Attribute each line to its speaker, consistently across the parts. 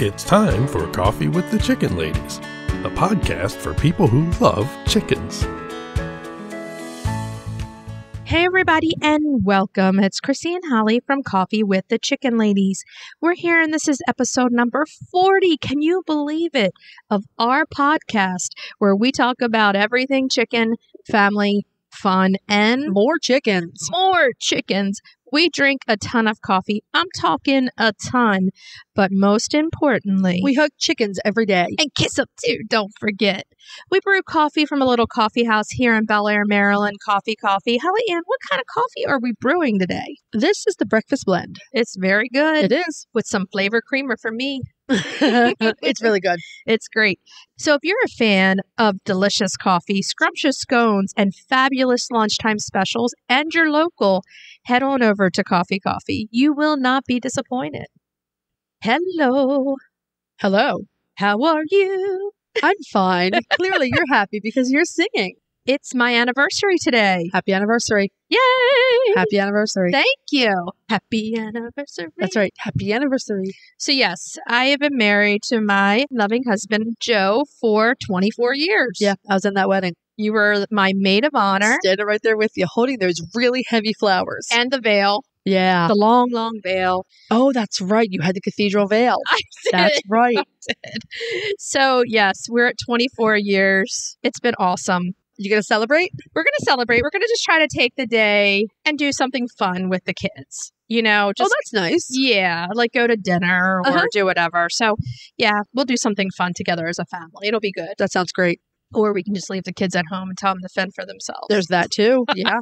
Speaker 1: It's time for Coffee with the Chicken Ladies, a podcast for people who love chickens.
Speaker 2: Hey everybody and welcome. It's Chrisie&Holly from Coffee with the Chicken Ladies. We're here and this is episode number 40. Can you believe it? Of our podcast where we talk about everything chicken, family, fun, and
Speaker 3: more chickens.
Speaker 2: More chickens. We drink a ton of coffee. I'm talking a ton. But most importantly,
Speaker 3: we hug chickens every day.
Speaker 2: And kiss them too, don't forget. We brew coffee from a little coffee house here in Bel Air, Maryland. Coffee. Holly Ann, what kind of coffee are we brewing today?
Speaker 3: This is the breakfast blend.
Speaker 2: It's very good.
Speaker 3: It is.
Speaker 2: With some flavor creamer for me.
Speaker 3: It's really good.
Speaker 2: It's great. So if you're a fan of delicious coffee, scrumptious scones, and fabulous lunchtime specials, and you're local, head on over to Coffee. You will not be disappointed. Hello.
Speaker 3: Hello.
Speaker 2: How are you?
Speaker 3: I'm fine. Clearly you're happy because you're singing.
Speaker 2: It's my anniversary today.
Speaker 3: Happy anniversary.
Speaker 2: Yay!
Speaker 3: Happy anniversary.
Speaker 2: Thank you. Happy anniversary.
Speaker 3: That's right. Happy anniversary.
Speaker 2: So yes, I have been married to my loving husband, Joe, for 24 years.
Speaker 3: Yeah, I was in that wedding.
Speaker 2: You were my maid of honor.
Speaker 3: Standing right there with you, holding those really heavy flowers.
Speaker 2: And the veil.
Speaker 3: Yeah.
Speaker 2: The long, long veil.
Speaker 3: Oh, that's right. You had the cathedral veil.
Speaker 2: I did.
Speaker 3: That's right.
Speaker 2: I did. So yes, we're at 24 years. It's been awesome.
Speaker 3: You going to celebrate?
Speaker 2: We're going to celebrate. We're going to just try to take the day and do something fun with the kids. You know, just,
Speaker 3: oh, that's nice.
Speaker 2: Yeah, like go to dinner or do whatever. So, yeah, we'll do something fun together as a family. It'll be good.
Speaker 3: That sounds great.
Speaker 2: Or we can just leave the kids at home and tell them to fend for themselves.
Speaker 3: There's that too. Yeah.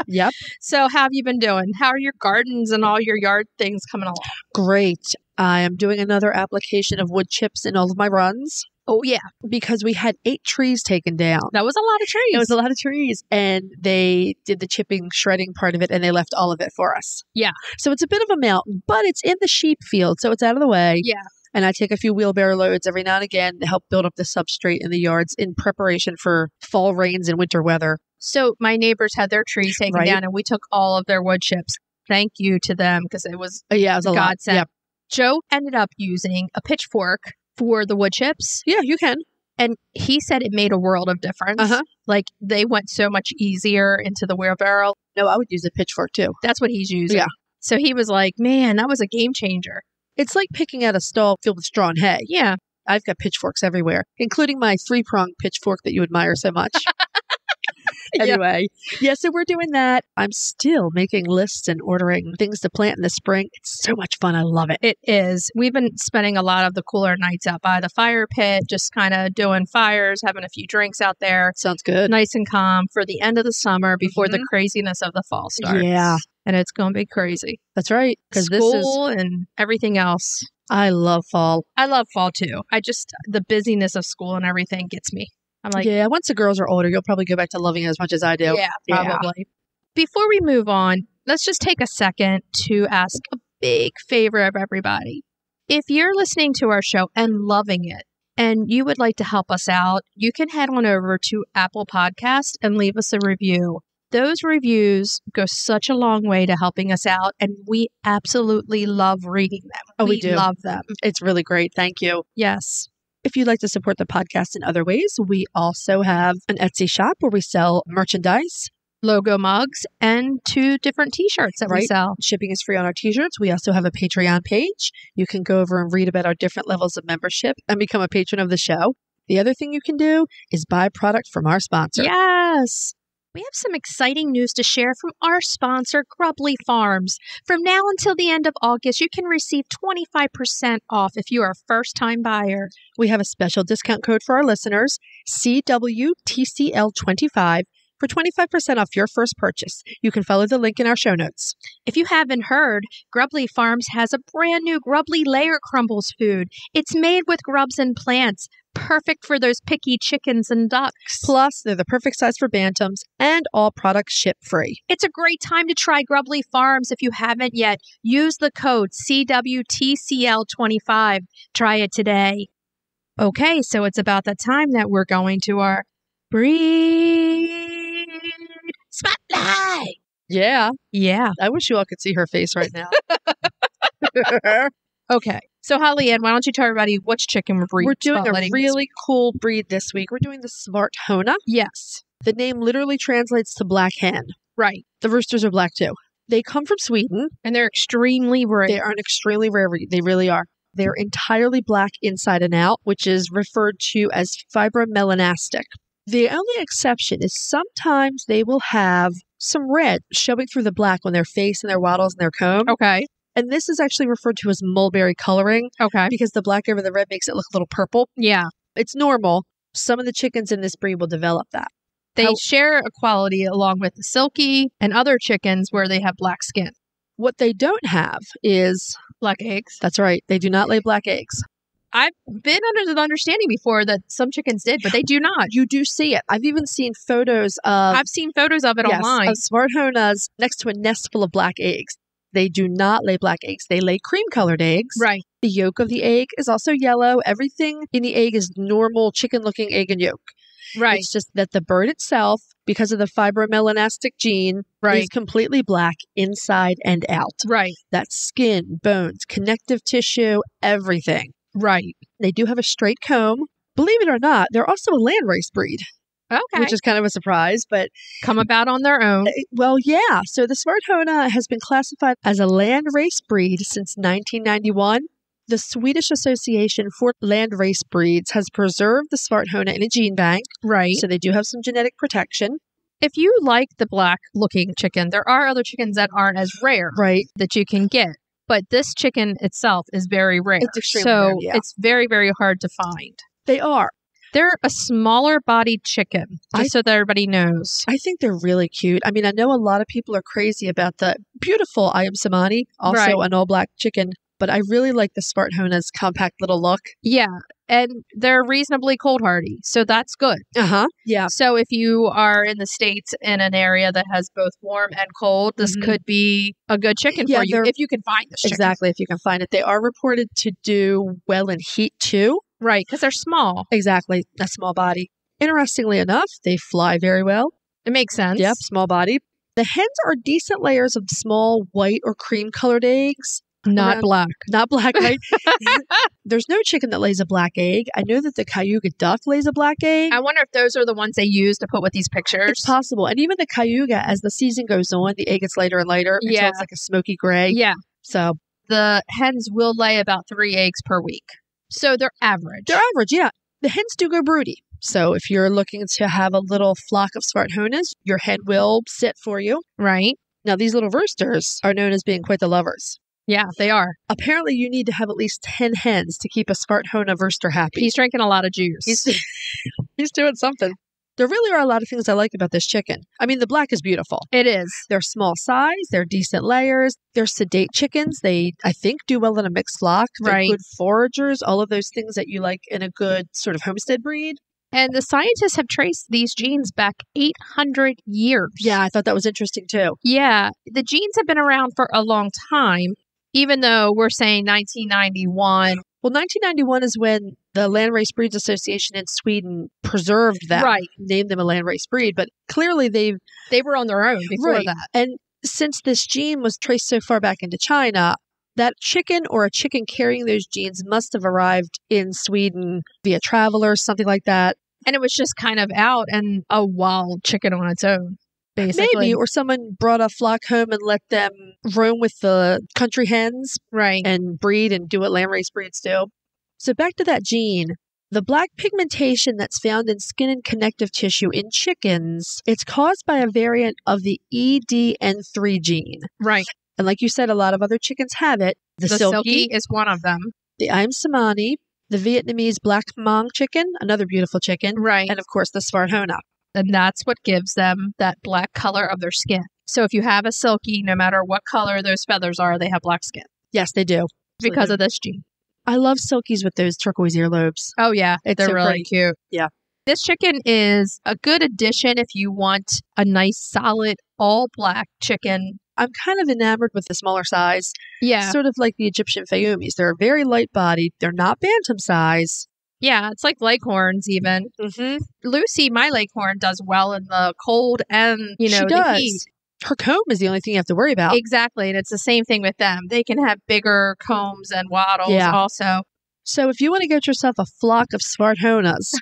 Speaker 3: Yep.
Speaker 2: So, how have you been doing? How are your gardens and all your yard things coming along?
Speaker 3: Great. I am doing another application of wood chips in all of my runs.
Speaker 2: Oh, yeah.
Speaker 3: Because we had 8 trees taken down.
Speaker 2: That was a lot of trees.
Speaker 3: It was a lot of trees. And they did the chipping, shredding part of it, and they left all of it for us.
Speaker 2: Yeah.
Speaker 3: So it's a bit of a mountain, but it's in the sheep field, so it's out of the way.
Speaker 2: Yeah.
Speaker 3: And I take a few wheelbarrow loads every now and again to help build up the substrate in the yards in preparation for fall rains and winter weather.
Speaker 2: So my neighbors had their trees taken down, and we took all of their wood chips. Thank you to them, because it was
Speaker 3: it was a
Speaker 2: godsend.
Speaker 3: Yep.
Speaker 2: Joe ended up using a pitchfork for the wood chips.
Speaker 3: Yeah, you can.
Speaker 2: And he said it made a world of difference. Like they went so much easier into the wheelbarrow.
Speaker 3: No, I would use a pitchfork too.
Speaker 2: That's what he's using.
Speaker 3: Yeah.
Speaker 2: So he was like, man, that was a game changer.
Speaker 3: It's like picking out a stall filled with straw and hay.
Speaker 2: Yeah.
Speaker 3: I've got pitchforks everywhere, including my 3-pronged pitchfork that you admire so much. Anyway, yeah, so we're doing that. I'm still making lists and ordering things to plant in the spring. It's so much fun. I love it.
Speaker 2: It is. We've been spending a lot of the cooler nights out by the fire pit, just kind of doing fires, having a few drinks out there.
Speaker 3: Sounds good.
Speaker 2: Nice and calm for the end of the summer before the craziness of the fall starts.
Speaker 3: Yeah.
Speaker 2: And it's going to be crazy.
Speaker 3: That's right.
Speaker 2: Because school and everything else.
Speaker 3: I love fall.
Speaker 2: I love fall too. The busyness of school and everything gets me. I'm like,
Speaker 3: yeah, once the girls are older, you'll probably go back to loving it as much as I do.
Speaker 2: Yeah, probably. Yeah. Before we move on, let's just take a second to ask a big favor of everybody. If you're listening to our show and loving it, and you would like to help us out, you can head on over to Apple Podcast and leave us a review. Those reviews go such a long way to helping us out, and we absolutely love reading them.
Speaker 3: Oh, we do.
Speaker 2: Love them.
Speaker 3: It's really great. Thank you.
Speaker 2: Yes.
Speaker 3: If you'd like to support the podcast in other ways, we also have an Etsy shop where we sell merchandise,
Speaker 2: logo mugs, and 2 different t-shirts that we sell.
Speaker 3: Shipping is free on our t-shirts. We also have a Patreon page. You can go over and read about our different levels of membership and become a patron of the show. The other thing you can do is buy product from our sponsor.
Speaker 2: Yes. We have some exciting news to share from our sponsor, Grubbly Farms. From now until the end of August, you can receive 25% off if you are a first-time buyer.
Speaker 3: We have a special discount code for our listeners, CWTCL25, for 25% off your first purchase. You can follow the link in our show notes.
Speaker 2: If you haven't heard, Grubbly Farms has a brand new Grubbly Layer Crumbles food. It's made with grubs and plants. Perfect for those picky chickens and ducks.
Speaker 3: Plus, they're the perfect size for bantams, and all products ship free.
Speaker 2: It's a great time to try Grubbly Farms if you haven't yet. Use the code CWTCL25. Try it today. Okay, so it's about that time that we're going to our Breed Spotlight.
Speaker 3: Yeah.
Speaker 2: Yeah.
Speaker 3: I wish you all could see her face right now.
Speaker 2: Okay. So, Holly Ann, why don't you tell everybody which chicken
Speaker 3: We're doing a
Speaker 2: spotlighting
Speaker 3: really cool breed this week. We're doing the Svart Hona.
Speaker 2: Yes.
Speaker 3: The name literally translates to black hen.
Speaker 2: Right.
Speaker 3: The roosters are black too. They come from Sweden.
Speaker 2: And they're extremely rare.
Speaker 3: They are an extremely rare breed. They really are. They're entirely black inside and out, which is referred to as fibromelanastic. The only exception is sometimes they will have some red showing through the black on their face and their wattles and their comb.
Speaker 2: Okay.
Speaker 3: And this is actually referred to as mulberry coloring
Speaker 2: Okay.
Speaker 3: because the black over the red makes it look a little purple.
Speaker 2: Yeah.
Speaker 3: It's normal. Some of the chickens in this breed will develop that.
Speaker 2: They share a quality along with the silky and other chickens where they have black skin.
Speaker 3: What they don't have is,
Speaker 2: Black eggs.
Speaker 3: that's right, they do not lay black eggs.
Speaker 2: I've been under the understanding before that some chickens did, but they do not.
Speaker 3: You do see it. I've even seen photos of
Speaker 2: I've seen photos of it online.
Speaker 3: of Svart Honas next to a nest full of black eggs. They do not lay black eggs. They lay cream-colored eggs.
Speaker 2: Right.
Speaker 3: The yolk of the egg is also yellow. Everything in the egg is normal chicken-looking egg and yolk.
Speaker 2: Right.
Speaker 3: It's just that the bird itself, because of the fibromelanastic gene,
Speaker 2: Right.
Speaker 3: is completely black inside and out.
Speaker 2: Right.
Speaker 3: That's skin, bones, connective tissue, everything.
Speaker 2: Right.
Speaker 3: They do have a straight comb. Believe it or not, they're also a landrace breed,
Speaker 2: Okay.
Speaker 3: which is kind of a surprise, but
Speaker 2: Come about on their own.
Speaker 3: well, yeah. So the Svart Hona has been classified as a landrace breed since 1991. The Swedish Association for Landrace Breeds has preserved the Svart Hona in a gene bank,
Speaker 2: Right.
Speaker 3: so they do have some genetic protection.
Speaker 2: If you like the black looking chicken, there are other chickens that aren't as rare
Speaker 3: Right.
Speaker 2: that you can get. But this chicken itself is very rare.
Speaker 3: It's extremely
Speaker 2: so
Speaker 3: rare, yeah.
Speaker 2: it's very, very hard to find.
Speaker 3: They are.
Speaker 2: They're a smaller bodied chicken, just so that everybody knows.
Speaker 3: I think they're really cute. I mean, I know a lot of people are crazy about the beautiful I am Samani, also
Speaker 2: Right.
Speaker 3: an all black chicken, but I really like the Svart Hona's compact little look.
Speaker 2: Yeah. And they're reasonably cold hardy. So that's good.
Speaker 3: Yeah.
Speaker 2: So if you are in the States in an area that has both warm and cold, this
Speaker 3: Mhm.
Speaker 2: could be a good chicken
Speaker 3: Yeah,
Speaker 2: for you
Speaker 3: they're-
Speaker 2: if you can find this chicken.
Speaker 3: Exactly. If you can find it. They are reported to do well in heat too.
Speaker 2: Right. Because they're small.
Speaker 3: Exactly. A small body. Interestingly enough, they fly very well.
Speaker 2: It makes sense.
Speaker 3: Yep. Small body. The hens are decent layers of small white or cream colored eggs.
Speaker 2: Not
Speaker 3: Around-
Speaker 2: black.
Speaker 3: Not black, right? There's no chicken that lays a black egg. I know that the Cayuga duck lays a black egg.
Speaker 2: I wonder if those are the ones they use to put with these pictures.
Speaker 3: It's possible. And even the Cayuga, as the season goes on, the egg gets lighter and lighter until
Speaker 2: Yeah.
Speaker 3: it's like a smoky gray.
Speaker 2: Yeah.
Speaker 3: So
Speaker 2: The hens will lay about 3 eggs per week. So they're average.
Speaker 3: they're average, yeah. The hens do go broody. So if you're looking to have a little flock of Svart Honas, your hen will sit for you.
Speaker 2: Right.
Speaker 3: Now, these little roosters are known as being quite the lovers.
Speaker 2: Yeah, they are.
Speaker 3: Apparently, you need to have at least 10 hens to keep a Svart Hona rooster happy.
Speaker 2: He's drinking a lot of juice.
Speaker 3: He's doing something. There really are a lot of things I like about this chicken. I mean, the black is beautiful.
Speaker 2: It is.
Speaker 3: They're small size. They're decent layers. They're sedate chickens. They, I think, do well in a mixed flock. They're
Speaker 2: Right.
Speaker 3: good foragers. All of those things that you like in a good sort of homestead breed.
Speaker 2: And the scientists have traced these genes back 800 years.
Speaker 3: Yeah, I thought that was interesting too.
Speaker 2: Yeah. The genes have been around for a long time, even though we're saying 1991.
Speaker 3: Well, 1991 is when the Landrace Breeds Association in Sweden preserved that,
Speaker 2: Right.
Speaker 3: named them a landrace breed. But clearly they've
Speaker 2: They were on their own before
Speaker 3: right.
Speaker 2: that.
Speaker 3: And since this gene was traced so far back into China, that chicken or a chicken carrying those genes must have arrived in Sweden via travelers, something like that.
Speaker 2: And it was just kind of out and a wild chicken on its own, basically.
Speaker 3: Maybe, or someone brought a flock home and let them roam with the country hens
Speaker 2: Right.
Speaker 3: and breed and do what landrace breeds do. So back to that gene. The black pigmentation that's found in skin and connective tissue in chickens, it's caused by a variant of the EDN3 gene.
Speaker 2: Right.
Speaker 3: And like you said, a lot of other chickens have it. The silky,
Speaker 2: is one of them.
Speaker 3: the I'm Samani, the Vietnamese black Hmong chicken, another beautiful chicken,
Speaker 2: Right.
Speaker 3: and of course the Svart Hona.
Speaker 2: And that's what gives them that black color of their skin. So if you have a silky, no matter what color those feathers are, they have black skin
Speaker 3: Yes, they do.
Speaker 2: because of this gene.
Speaker 3: I love silkies with those turquoise earlobes.
Speaker 2: Oh, yeah.
Speaker 3: It's
Speaker 2: They're
Speaker 3: so
Speaker 2: really
Speaker 3: pretty.
Speaker 2: cute.
Speaker 3: Yeah.
Speaker 2: This chicken is a good addition if you want a nice, solid, all black chicken.
Speaker 3: I'm kind of enamored with the smaller size,
Speaker 2: Yeah.
Speaker 3: sort of like the Egyptian Fayumis. They're very light bodied. They're not bantam size.
Speaker 2: Yeah. It's like leghorns, even.
Speaker 3: Mm-hmm.
Speaker 2: Lucy, my leghorn, does well in the cold and,
Speaker 3: She
Speaker 2: the
Speaker 3: does.
Speaker 2: heat.
Speaker 3: Her comb is the only thing you have to worry about.
Speaker 2: Exactly. And it's the same thing with them. They can have bigger combs and wattles also.
Speaker 3: So if you want to get yourself a flock of Svart Honas,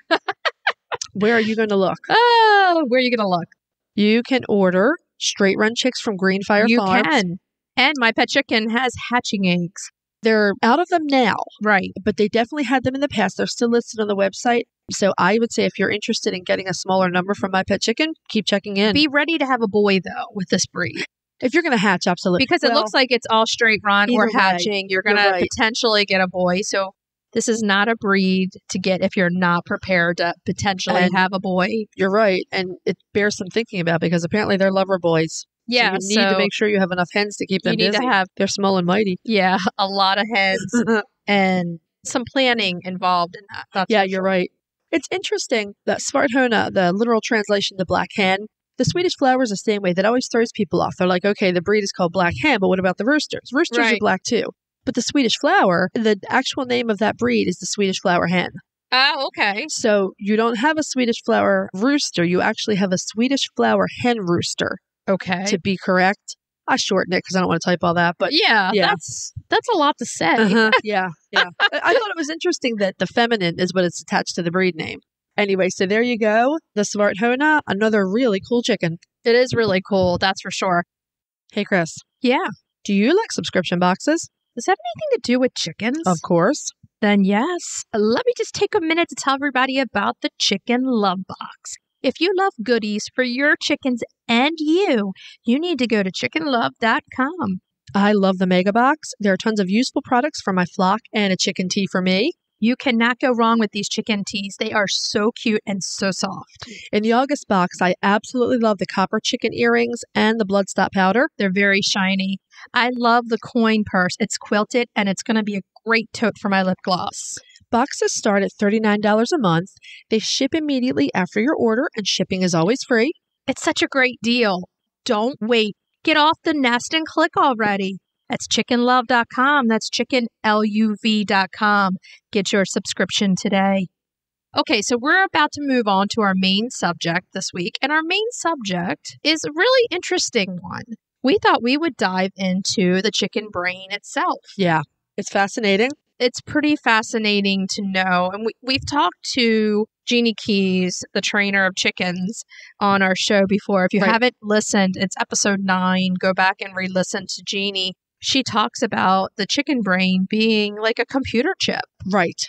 Speaker 3: where are you going to look?
Speaker 2: Oh, where are you going to look?
Speaker 3: You can order straight run chicks from Greenfire Farms.
Speaker 2: You can. And My Pet Chicken has hatching eggs.
Speaker 3: They're out of them now.
Speaker 2: Right.
Speaker 3: But they definitely had them in the past. They're still listed on the website. So I would say if you're interested in getting a smaller number from My Pet Chicken, keep checking in.
Speaker 2: Be ready to have a boy, though, with this breed.
Speaker 3: If you're going to hatch, absolutely.
Speaker 2: Because it looks like it's all straight run or hatching. You're going to potentially get a boy. So this is not a breed to get if you're not prepared to potentially have a boy.
Speaker 3: You're right. And it bears some thinking about because apparently they're lover boys.
Speaker 2: Yeah.
Speaker 3: So you need to make sure you have enough hens to keep them busy. They're small and mighty.
Speaker 2: Yeah. A lot of hens and some planning involved in that.
Speaker 3: You're right. It's interesting that Svart Hona, the literal translation, the black hen, the Swedish flower is the same way. That always throws people off. They're like, okay, the breed is called black hen, but what about the roosters? Roosters are black too. But the Swedish flower, the actual name of that breed is the Swedish flower hen.
Speaker 2: Oh, okay.
Speaker 3: So you don't have a Swedish flower rooster. You actually have a Swedish flower hen rooster.
Speaker 2: Okay.
Speaker 3: To be correct. I shorten it because I don't want to type all that. But
Speaker 2: yeah. That's a lot to say.
Speaker 3: Yeah. I thought it was interesting that the feminine is what it's attached to the breed name. Anyway, so there you go. The Svart Hona, another really cool chicken.
Speaker 2: It is really cool. That's for sure.
Speaker 3: Hey, Chris.
Speaker 2: Yeah.
Speaker 3: Do you like subscription boxes?
Speaker 2: Does that have anything to do with chickens?
Speaker 3: Of course.
Speaker 2: Then yes. Let me just take a minute to tell everybody about the Chicken Luv Box. If you love goodies for your chickens and you need to go to chickenlove.com.
Speaker 3: I love the Mega Box. There are tons of useful products for my flock and a chicken tea for me.
Speaker 2: You cannot go wrong with these chicken teas. They are so cute and so soft.
Speaker 3: In the August box, I absolutely love the copper chicken earrings and the bloodstop powder.
Speaker 2: They're very shiny. I love the coin purse. It's quilted and it's going to be a great tote for my lip gloss.
Speaker 3: Boxes start at $39 a month. They ship immediately after your order and shipping is always free.
Speaker 2: It's such a great deal. Don't wait. Get off the nest and click already. That's chickenlove.com. That's chickenluv.com. Get your subscription today. Okay, so we're about to move on to our main subject this week. And our main subject is a really interesting one. We thought we would dive into the chicken brain itself.
Speaker 3: Yeah, it's fascinating.
Speaker 2: It's pretty fascinating to know. And we've talked to Jeannie Keys, the trainer of chickens, on our show before. If you haven't listened, it's episode 9. Go back and re-listen to Jeannie. She talks about the chicken brain being like a computer chip.
Speaker 3: Right.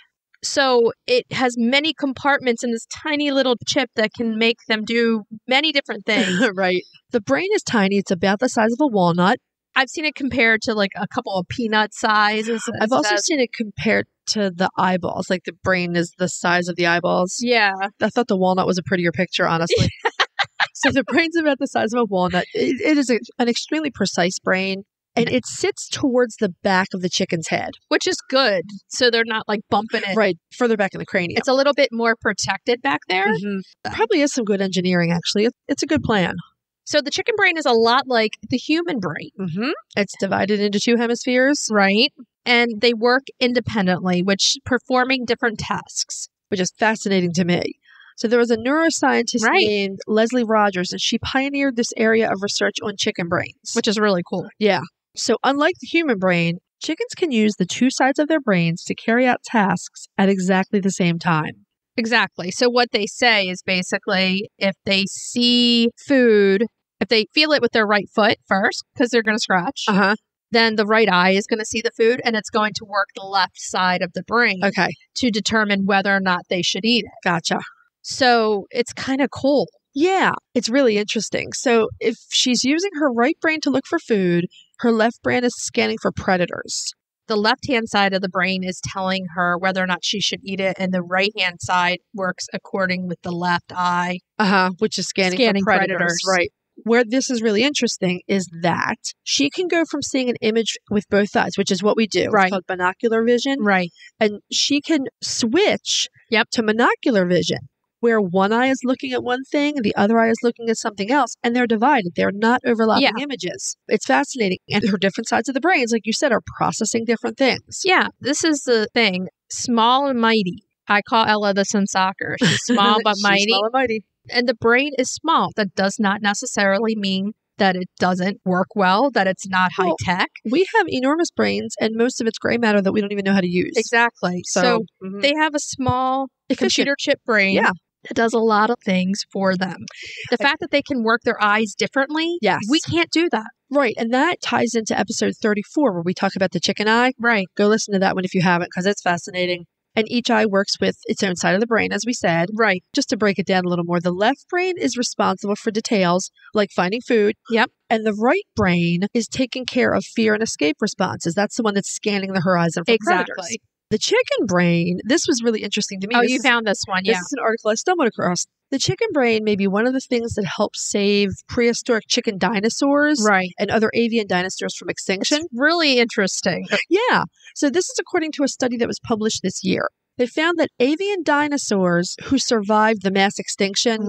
Speaker 2: So it has many compartments in this tiny little chip that can make them do many different things.
Speaker 3: Right. The brain is tiny. It's about the size of a walnut.
Speaker 2: I've seen it compared to like a couple of peanut sizes.
Speaker 3: I've also seen it compared to the eyeballs. Like the brain is the size of the eyeballs.
Speaker 2: Yeah.
Speaker 3: I thought the walnut was a prettier picture, honestly. So the brain's about the size of a walnut. It is an extremely precise brain. And it sits towards the back of the chicken's head.
Speaker 2: Which is good. So they're not like bumping it.
Speaker 3: Right. Further back in the cranium.
Speaker 2: It's a little bit more protected back there.
Speaker 3: Mm-hmm. Probably is some good engineering, actually. It's a good plan.
Speaker 2: So the chicken brain is a lot like the human brain.
Speaker 3: Mm-hmm. It's divided into 2 hemispheres.
Speaker 2: Right. And they work independently, which performing different tasks.
Speaker 3: Which is fascinating to me. So there was a neuroscientist named Leslie Rogers, and she pioneered this area of research on chicken brains.
Speaker 2: Which is really cool.
Speaker 3: Yeah. So unlike the human brain, chickens can use the 2 sides of their brains to carry out tasks at exactly the same time.
Speaker 2: Exactly. So what they say is basically if they see food, if they feel it with their right foot first, because they're going to scratch, then the right eye is going to see the food and it's going to work the left side of the brain to determine whether or not they should eat it.
Speaker 3: Gotcha.
Speaker 2: So it's kind of cool.
Speaker 3: Yeah, it's really interesting. So if she's using her right brain to look for food, her left brain is scanning for predators.
Speaker 2: The left-hand side of the brain is telling her whether or not she should eat it, and the right-hand side works according with the left eye.
Speaker 3: Which is scanning for predators. Right. Where this is really interesting is that she can go from seeing an image with both eyes, which is what we do.
Speaker 2: Right.
Speaker 3: It's called binocular vision.
Speaker 2: Right.
Speaker 3: And she can switch to monocular vision, where one eye is looking at one thing, the other eye is looking at something else, and they're divided. They're not overlapping images. It's fascinating. And her different sides of the brains, like you said, are processing different things.
Speaker 2: Yeah, this is the thing. Small and mighty. I call Ella this in soccer. She's small but mighty.
Speaker 3: Small and mighty.
Speaker 2: And the brain is small. That does not necessarily mean that it doesn't work well, that it's not high tech.
Speaker 3: We have enormous brains and most of it's gray matter that we don't even know how to use.
Speaker 2: Exactly. So they have a small computer chip brain that does a lot of things for them. The fact that they can work their eyes differently, we can't do that.
Speaker 3: Right. And that ties into episode 34 where we talk about the chicken eye.
Speaker 2: Right.
Speaker 3: Go listen to that one if you haven't because it's fascinating. And each eye works with its own side of the brain, as we said.
Speaker 2: Right.
Speaker 3: Just to break it down a little more, the left brain is responsible for details like finding food.
Speaker 2: Yep.
Speaker 3: And the right brain is taking care of fear and escape responses. That's the one that's scanning the horizon for predators. The chicken brain, this was really interesting to me.
Speaker 2: Oh, you found this one,
Speaker 3: This is an article I stumbled across. The chicken brain may be one of the things that helped save prehistoric chicken dinosaurs and other avian dinosaurs from extinction.
Speaker 2: It's really interesting.
Speaker 3: Yeah. So this is according to a study that was published this year. They found that avian dinosaurs who survived the mass extinction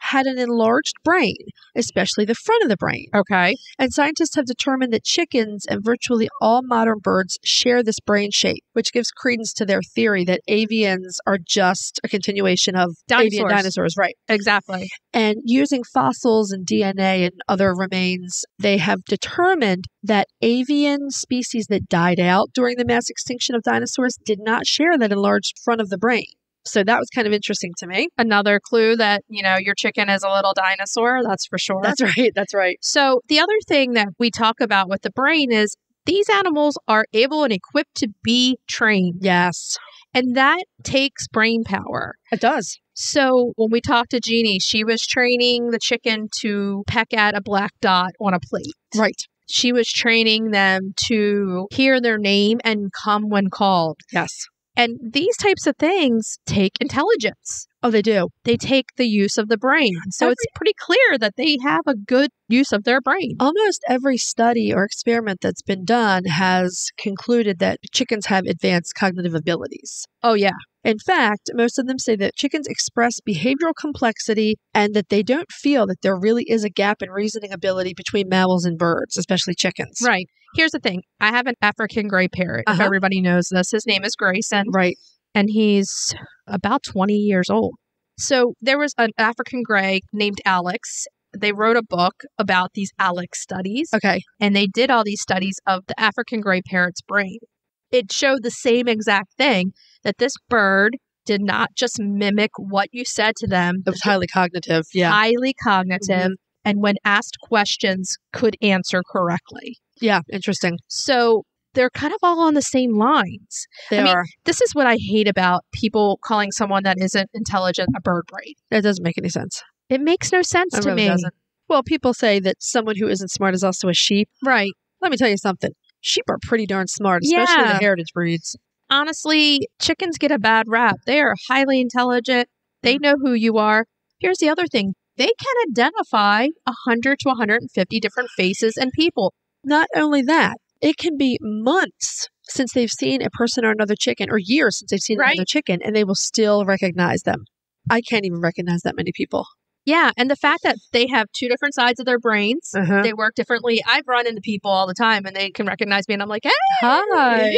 Speaker 3: had an enlarged brain, especially the front of the brain.
Speaker 2: Okay.
Speaker 3: And scientists have determined that chickens and virtually all modern birds share this brain shape, which gives credence to their theory that avians are just a continuation of avian dinosaurs. Right.
Speaker 2: Exactly.
Speaker 3: And using fossils and DNA and other remains, they have determined that avian species that died out during the mass extinction of dinosaurs did not share that enlarged front of the brain. So that was kind of interesting to me.
Speaker 2: Another clue that, your chicken is a little dinosaur, that's for sure.
Speaker 3: That's right. That's right.
Speaker 2: So the other thing that we talk about with the brain is these animals are able and equipped to be trained.
Speaker 3: Yes.
Speaker 2: And that takes brain power.
Speaker 3: It does.
Speaker 2: So when we talked to Jeannie, she was training the chicken to peck at a black dot on a plate.
Speaker 3: Right.
Speaker 2: She was training them to hear their name and come when called.
Speaker 3: Yes.
Speaker 2: And these types of things take intelligence.
Speaker 3: Oh, they do.
Speaker 2: They take the use of the brain. So it's pretty clear that they have a good use of their brain.
Speaker 3: Almost every study or experiment that's been done has concluded that chickens have advanced cognitive abilities.
Speaker 2: Oh, yeah.
Speaker 3: In fact, most of them say that chickens express behavioral complexity and that they don't feel that there really is a gap in reasoning ability between mammals and birds, especially chickens.
Speaker 2: Right. Here's the thing. I have an African gray parrot. If everybody knows this, his name is Grayson.
Speaker 3: Right.
Speaker 2: And he's about 20 years old. So there was an African gray named Alex. They wrote a book about these Alex studies.
Speaker 3: Okay.
Speaker 2: And they did all these studies of the African gray parrot's brain. It showed the same exact thing, that this bird did not just mimic what you said to them.
Speaker 3: It was highly cognitive. Yeah.
Speaker 2: Highly cognitive. And when asked questions, could answer correctly.
Speaker 3: Yeah. Interesting.
Speaker 2: So they're kind of all on the same lines.
Speaker 3: They are.
Speaker 2: This is what I hate about people calling someone that isn't intelligent a bird brain.
Speaker 3: That doesn't make any sense.
Speaker 2: It makes no sense to me.
Speaker 3: Doesn't. Well, people say that someone who isn't smart is also a sheep.
Speaker 2: Right.
Speaker 3: Let me tell you something. Sheep are pretty darn smart, especially the heritage breeds.
Speaker 2: Honestly, chickens get a bad rap. They are highly intelligent. They know who you are. Here's the other thing. They can identify 100 to 150 different faces and people.
Speaker 3: Not only that, it can be months since they've seen a person or another chicken, or years since they've seen another chicken, and they will still recognize them. I can't even recognize that many people.
Speaker 2: Yeah, and the fact that they have two different sides of their brains, they work differently. I've run into people all the time, and they can recognize me, and I'm like, hey!
Speaker 3: Hi!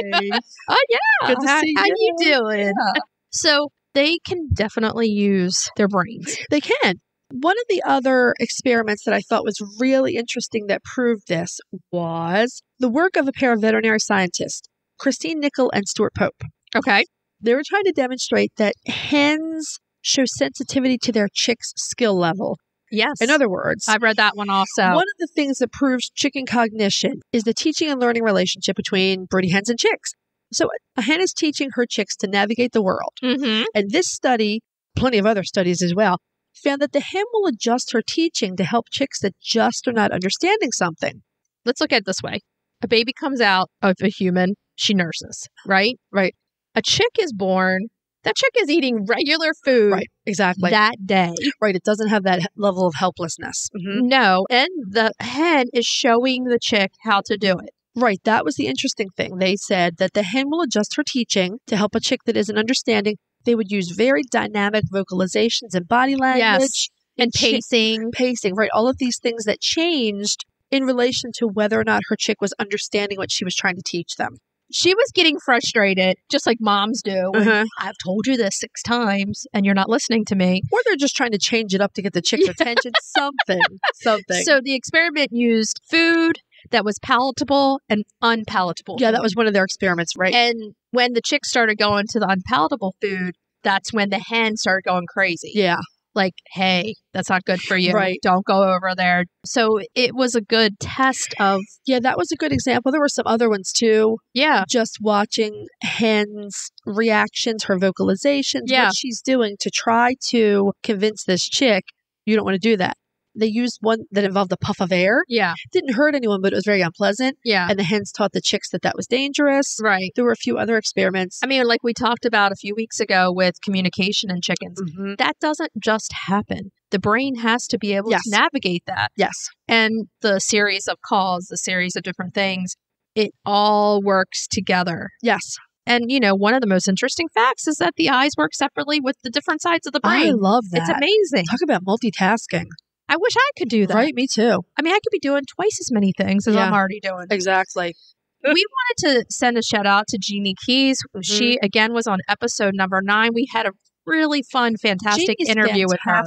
Speaker 2: Oh, yeah!
Speaker 3: Good to see you.
Speaker 2: How you doing?
Speaker 3: Yeah.
Speaker 2: So they can definitely use their brains.
Speaker 3: They can. One of the other experiments that I thought was really interesting that proved this was the work of a pair of veterinary scientists, Christine Nickel and Stuart Pope.
Speaker 2: Okay.
Speaker 3: They were trying to demonstrate that hens show sensitivity to their chicks' skill level.
Speaker 2: Yes.
Speaker 3: In other words,
Speaker 2: I've read that one also.
Speaker 3: One of the things that proves chicken cognition is the teaching and learning relationship between birdie hens and chicks. So a hen is teaching her chicks to navigate the world. And this study, plenty of other studies as well, found that the hen will adjust her teaching to help chicks that just are not understanding something.
Speaker 2: Let's look at it this way. A baby comes out of a human, she nurses, right?
Speaker 3: Right.
Speaker 2: A chick is born. That chick is eating regular food.
Speaker 3: Right, exactly.
Speaker 2: That day.
Speaker 3: Right, it doesn't have that level of helplessness.
Speaker 2: No, and the hen is showing the chick how to do it.
Speaker 3: Right, that was the interesting thing. They said that the hen will adjust her teaching to help a chick that isn't understanding. They would use very dynamic vocalizations and body language.
Speaker 2: And pacing.
Speaker 3: Pacing, right. All of these things that changed in relation to whether or not her chick was understanding what she was trying to teach them.
Speaker 2: she was getting frustrated, just like moms do. When, I've told you this 6 times and you're not listening to me.
Speaker 3: Or they're just trying to change it up to get the chick's attention. Something.
Speaker 2: So the experiment used food that was palatable and unpalatable.
Speaker 3: Yeah, that was one of their experiments, right?
Speaker 2: And when the chicks started going to the unpalatable food, that's when the hen started going crazy.
Speaker 3: Yeah.
Speaker 2: Like, hey, that's not good for you.
Speaker 3: Right.
Speaker 2: Don't go over there. So it was a good test of...
Speaker 3: Yeah, that was a good example. There were some other ones too.
Speaker 2: Yeah.
Speaker 3: Just watching hen's reactions, her vocalizations, what she's doing to try to convince this chick, you don't want to do that. They used one that involved a puff of air.
Speaker 2: Yeah.
Speaker 3: Didn't hurt anyone, but it was very unpleasant.
Speaker 2: Yeah.
Speaker 3: And the hens taught the chicks that was dangerous.
Speaker 2: Right.
Speaker 3: There were a few other experiments.
Speaker 2: I mean, like we talked about a few weeks ago with communication in chickens, that doesn't just happen. The brain has to be able to navigate that.
Speaker 3: Yes.
Speaker 2: And the series of calls, the series of different things, it all works together.
Speaker 3: Yes.
Speaker 2: And, you know, one of the most interesting facts is that the eyes work separately with the different sides of the brain.
Speaker 3: I love that.
Speaker 2: It's amazing.
Speaker 3: Talk about multitasking.
Speaker 2: I wish I could do that.
Speaker 3: Right, me too.
Speaker 2: I mean, I could be doing twice as many things as I'm already doing.
Speaker 3: Exactly.
Speaker 2: We wanted to send a shout out to Jeannie Keys. She, again, was on episode number 9. We had a really fun, fantastic interview with her.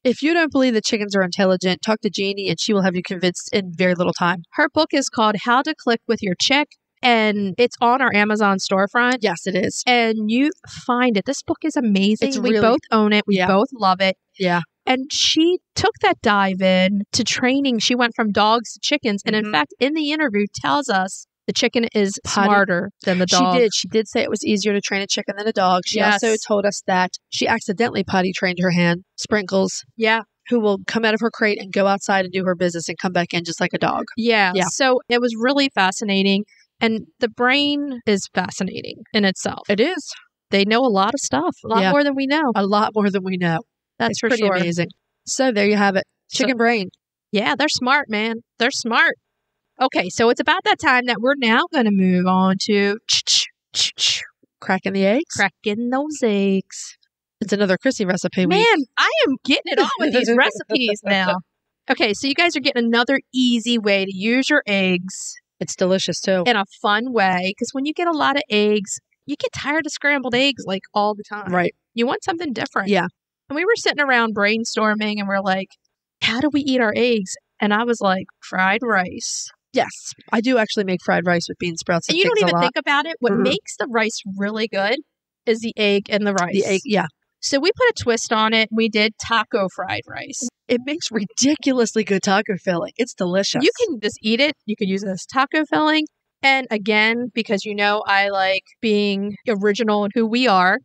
Speaker 3: If you don't believe that chickens are intelligent, talk to Jeannie and she will have you convinced in very little time.
Speaker 2: Her book is called How to Click with Your Chick, and it's on our Amazon storefront.
Speaker 3: Yes, it is.
Speaker 2: And you find it. This book is amazing. We both own it. We both love it.
Speaker 3: Yeah.
Speaker 2: And she took that dive in to training. She went from dogs to chickens. And in fact, in the interview, tells us the chicken is smarter than the dog.
Speaker 3: She did say it was easier to train a chicken than a dog. She also told us that she accidentally potty trained her hen, Sprinkles.
Speaker 2: Yeah.
Speaker 3: Who will come out of her crate and go outside and do her business and come back in just like a dog.
Speaker 2: Yeah. So it was really fascinating. And the brain is fascinating in itself.
Speaker 3: It is.
Speaker 2: They know a lot of stuff, a lot more than we know.
Speaker 3: A lot more than we know.
Speaker 2: That's for
Speaker 3: pretty
Speaker 2: sure.
Speaker 3: Amazing. So there you have it. Chicken brain.
Speaker 2: Yeah, they're smart, man. They're smart. Okay, so it's about that time that we're now going to move on to
Speaker 3: cracking the eggs.
Speaker 2: Cracking those eggs.
Speaker 3: It's another Chrissy recipe week.
Speaker 2: Man, I am getting it on with these recipes now. Okay, so you guys are getting another easy way to use your eggs.
Speaker 3: It's delicious too.
Speaker 2: In a fun way, because when you get a lot of eggs, you get tired of scrambled eggs like all the time.
Speaker 3: Right.
Speaker 2: You want something different.
Speaker 3: Yeah.
Speaker 2: And we were sitting around brainstorming and we're like, how do we eat our eggs? And I was like, fried rice.
Speaker 3: Yes. I do actually make fried rice with bean sprouts.
Speaker 2: And you don't even think about it. What makes the rice really good is the egg and the rice.
Speaker 3: The egg, yeah.
Speaker 2: So we put a twist on it. We did taco fried rice.
Speaker 3: It makes ridiculously good taco filling. It's delicious.
Speaker 2: You can just eat it. You could use it as taco filling. And again, because you know I like being original in who we are,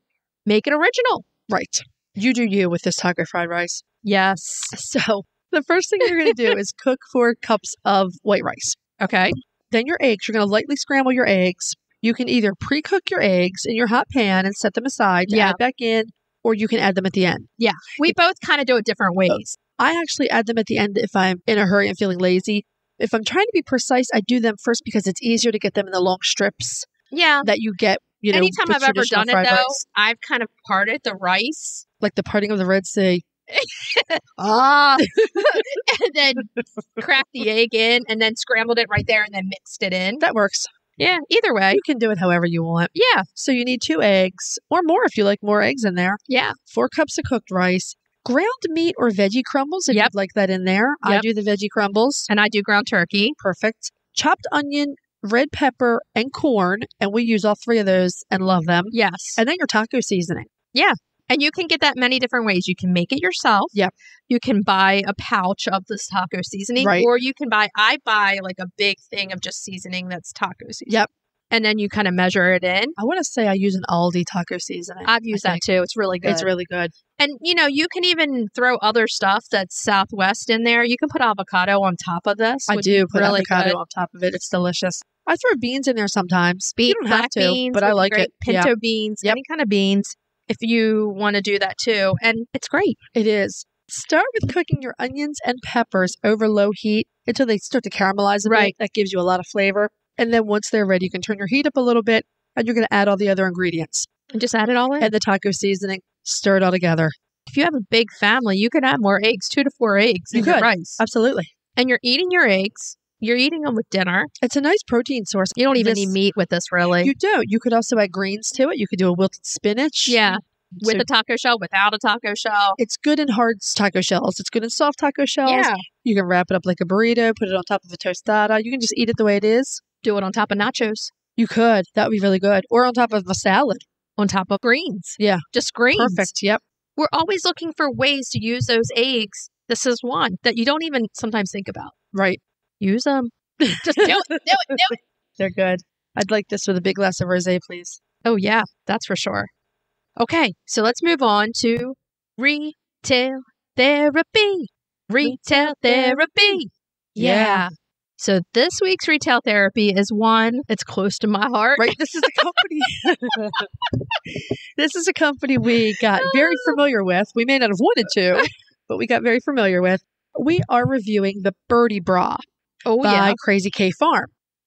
Speaker 2: make it original.
Speaker 3: Right. You do you with this taco fried rice.
Speaker 2: Yes.
Speaker 3: So the first thing you're going to do is cook 4 cups of white rice.
Speaker 2: Okay.
Speaker 3: Then your eggs, you're going to lightly scramble your eggs. You can either pre-cook your eggs in your hot pan and set them aside to add back in, or you can add them at the end.
Speaker 2: Yeah. We both kind of do it different ways.
Speaker 3: I actually add them at the end if I'm in a hurry and feeling lazy. If I'm trying to be precise, I do them first because it's easier to get them in the long strips.
Speaker 2: Yeah.
Speaker 3: That you get, you know,
Speaker 2: anytime I've ever done it, though,
Speaker 3: rice.
Speaker 2: I've kind of parted the rice.
Speaker 3: Like the parting of the Red Sea.
Speaker 2: And then cracked the egg in and then scrambled it right there and then mixed it in.
Speaker 3: That works.
Speaker 2: Yeah, either way.
Speaker 3: You can do it however you want.
Speaker 2: Yeah.
Speaker 3: So you need 2 eggs or more if you like more eggs in there.
Speaker 2: Yeah.
Speaker 3: 4 cups of cooked rice. Ground meat or veggie crumbles if you'd like that in there. I do the veggie crumbles.
Speaker 2: And I do ground turkey.
Speaker 3: Perfect. Chopped onion, red pepper, and corn. And we use all 3 of those and love them.
Speaker 2: Yes.
Speaker 3: And then your taco seasoning.
Speaker 2: Yeah. And you can get that many different ways. You can make it yourself.
Speaker 3: Yep.
Speaker 2: You can buy a pouch of this taco seasoning.
Speaker 3: Right.
Speaker 2: Or you can I buy like a big thing of just seasoning that's taco seasoning.
Speaker 3: Yep.
Speaker 2: And then you kind of measure it in.
Speaker 3: I want to say I use an Aldi taco seasoning.
Speaker 2: I've used that too. It's really good.
Speaker 3: It's really good.
Speaker 2: And, you know, you can even throw other stuff that's Southwest in there. You can put avocado on top of this.
Speaker 3: I do put
Speaker 2: really
Speaker 3: avocado on top of it. It's delicious. I throw beans in there sometimes. You don't have to,
Speaker 2: beans,
Speaker 3: but I like it.
Speaker 2: Pinto beans, any kind of beans, if you want to do that too. And it's great.
Speaker 3: It is. Start with cooking your onions and peppers over low heat until they start to caramelize a bit. That gives you a lot of flavor. And then once they're ready, you can turn your heat up a little bit and you're going to add all the other ingredients.
Speaker 2: And just add it all in.
Speaker 3: And the taco seasoning. Stir it all together.
Speaker 2: If you have a big family, you can add more eggs, 2 to 4 eggs in your rice.
Speaker 3: Absolutely.
Speaker 2: And you're eating your eggs. you're eating them with dinner.
Speaker 3: It's a nice protein source.
Speaker 2: You don't even need meat with this, really.
Speaker 3: You don't. You could also add greens to it. You could do a wilted spinach.
Speaker 2: Yeah. With a taco shell, without a taco shell.
Speaker 3: It's good in hard taco shells. It's good in soft taco shells.
Speaker 2: Yeah.
Speaker 3: You can wrap it up like a burrito, put it on top of a tostada. You can just eat it the way it is.
Speaker 2: Do it on top of nachos.
Speaker 3: You could. That would be really good. Or on top of a salad.
Speaker 2: On top of greens.
Speaker 3: Yeah.
Speaker 2: Just greens.
Speaker 3: Perfect. Yep.
Speaker 2: We're always looking for ways to use those eggs. This is one that you don't even sometimes think about.
Speaker 3: Right.
Speaker 2: Use them. Just do it.
Speaker 3: They're good. I'd like this with a big glass of rosé, please.
Speaker 2: Oh, yeah. That's for sure. Okay. So let's move on to retail therapy. Retail therapy. Yeah. So this week's retail therapy is one that's close to my heart.
Speaker 3: Right. This is a company. This is a company we got very familiar with. We may not have wanted to, but we got very familiar with. We are reviewing the Birdie Bra by Crazy K Farm.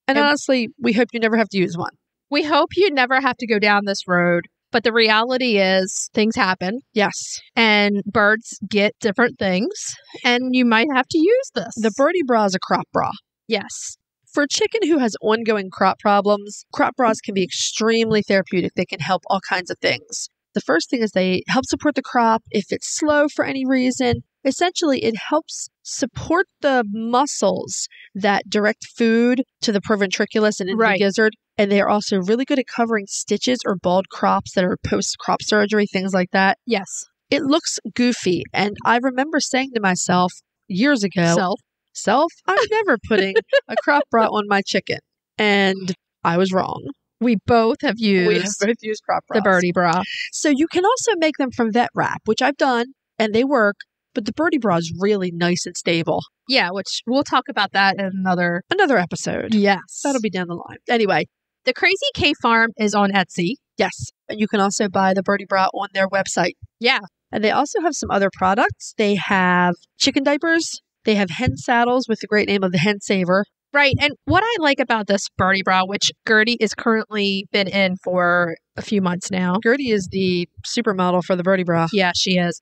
Speaker 3: And honestly, we hope you never have to use one.
Speaker 2: We hope you never have to go down this road. But the reality is things happen.
Speaker 3: Yes.
Speaker 2: And birds get different things. And you might have to use this.
Speaker 3: The Birdie Bra is a crop bra.
Speaker 2: Yes.
Speaker 3: For a chicken who has ongoing crop problems, crop bras can be extremely therapeutic. They can help all kinds of things. The first thing is they help support the crop if it's slow for any reason. Essentially, it helps support the muscles that direct food to the proventriculus and into the gizzard. And they are also really good at covering stitches or bald crops that are post-crop surgery, things like that.
Speaker 2: Yes.
Speaker 3: It looks goofy. And I remember saying to myself years ago, Self, I'm never putting a crop bra on my chicken. And I was wrong.
Speaker 2: We both have used
Speaker 3: crop bras.
Speaker 2: The Birdie Bra.
Speaker 3: So you can also make them from vet wrap, which I've done, and they work. But the Birdie Bra is really nice and stable.
Speaker 2: Yeah, which we'll talk about that in another
Speaker 3: episode.
Speaker 2: Yes.
Speaker 3: That'll be down the line. Anyway.
Speaker 2: The Crazy K Farm is on Etsy.
Speaker 3: Yes. And you can also buy the Birdie Bra on their website.
Speaker 2: Yeah.
Speaker 3: And they also have some other products. They have chicken diapers. They have hen saddles with the great name of the Hen Saver.
Speaker 2: Right. And what I like about this Birdie Bra, which Gertie is currently been in for a few months now.
Speaker 3: Gertie is the supermodel for the Birdie Bra.
Speaker 2: Yeah, she is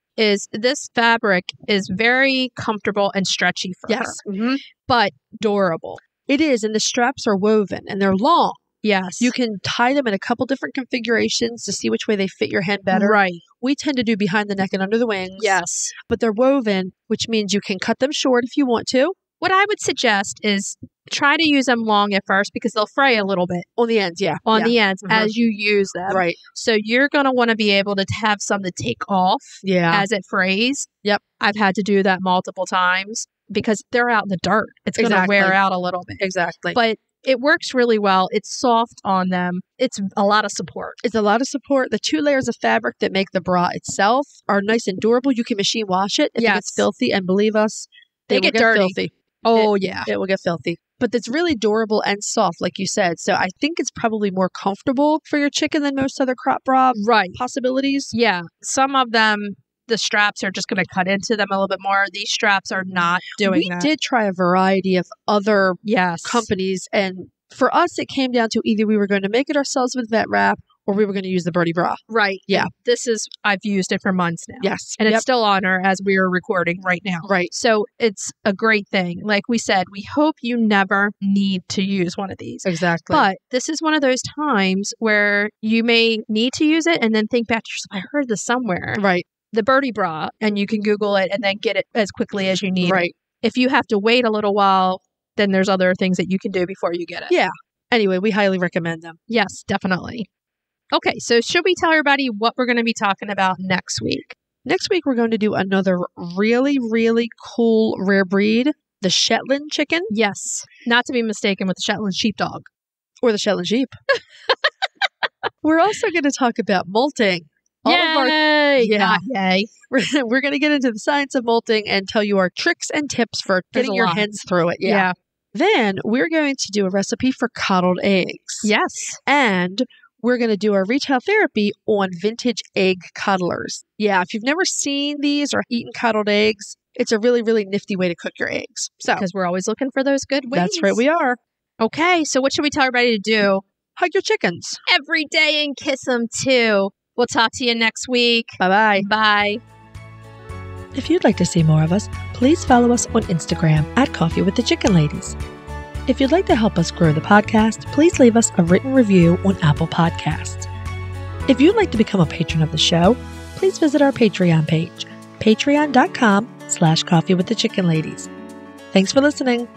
Speaker 2: this fabric is very comfortable and stretchy for her.
Speaker 3: Mm-hmm.
Speaker 2: But durable.
Speaker 3: It is. And the straps are woven and they're long.
Speaker 2: Yes.
Speaker 3: You can tie them in a couple different configurations to see which way they fit your head better.
Speaker 2: Right.
Speaker 3: We tend to do behind the neck and under the wings.
Speaker 2: Yes.
Speaker 3: But they're woven, which means you can cut them short if you want to.
Speaker 2: What I would suggest is try to use them long at first because they'll fray a little bit.
Speaker 3: On the ends, yeah.
Speaker 2: The ends as you use them.
Speaker 3: Right.
Speaker 2: So you're going to want to be able to have some to take off as it frays.
Speaker 3: Yep.
Speaker 2: I've had to do that multiple times because they're out in the dirt. It's going to wear out a little bit.
Speaker 3: Exactly.
Speaker 2: But it works really well. It's soft on them. It's a lot of support.
Speaker 3: It's a lot of support. The 2 layers of fabric that make the bra itself are nice and durable. You can machine wash it if it gets filthy. And believe us,
Speaker 2: they get dirty.
Speaker 3: Filthy.
Speaker 2: Oh, yeah.
Speaker 3: It will get filthy. But it's really durable and soft, like you said. So I think it's probably more comfortable for your chicken than most other crop bra possibilities.
Speaker 2: Yeah. Some of them, the straps are just going to cut into them a little bit more. These straps are not doing that.
Speaker 3: We did try a variety of other companies. And for us, it came down to either we were going to make it ourselves with vet wrap or we were going to use the Birdie Bra.
Speaker 2: Right.
Speaker 3: Yeah.
Speaker 2: And I've used it for months now.
Speaker 3: Yes.
Speaker 2: And it's still on her as we are recording right now.
Speaker 3: Right.
Speaker 2: So it's a great thing. Like we said, we hope you never need to use one of these.
Speaker 3: Exactly.
Speaker 2: But this is one of those times where you may need to use it and then think back to yourself, I heard this somewhere.
Speaker 3: Right.
Speaker 2: The Birdie Bra, and you can Google it and then get it as quickly as you need.
Speaker 3: Right.
Speaker 2: If you have to wait a little while, then there's other things that you can do before you get it.
Speaker 3: Yeah. Anyway, we highly recommend them.
Speaker 2: Yes, definitely. Okay, so should we tell everybody what we're going to be talking about next week?
Speaker 3: Next week, we're going to do another really, really cool rare breed, the Shetland Chicken.
Speaker 2: Yes, not to be mistaken with the Shetland Sheepdog.
Speaker 3: Or the Shetland Sheep. We're also going to talk about molting.
Speaker 2: Yay!
Speaker 3: Yay. We're going to get into the science of molting and tell you our tricks and tips for getting your hens through it.
Speaker 2: Yeah.
Speaker 3: Then we're going to do a recipe for coddled eggs.
Speaker 2: Yes.
Speaker 3: And we're going to do our retail therapy on vintage egg coddlers. Yeah, if you've never seen these or eaten coddled eggs, it's a really, really nifty way to cook your eggs. So,
Speaker 2: because we're always looking for those good ways.
Speaker 3: That's right, we are.
Speaker 2: Okay, so what should we tell everybody to do?
Speaker 3: Hug your chickens.
Speaker 2: Every day and kiss them too. We'll talk to you next week.
Speaker 3: Bye-bye.
Speaker 2: Bye.
Speaker 3: If you'd like to see more of us, please follow us on Instagram at Coffee with the Chicken Ladies. If you'd like to help us grow the podcast, please leave us a written review on Apple Podcasts. If you'd like to become a patron of the show, please visit our Patreon page, patreon.com/coffeewiththechickenladies. Thanks for listening.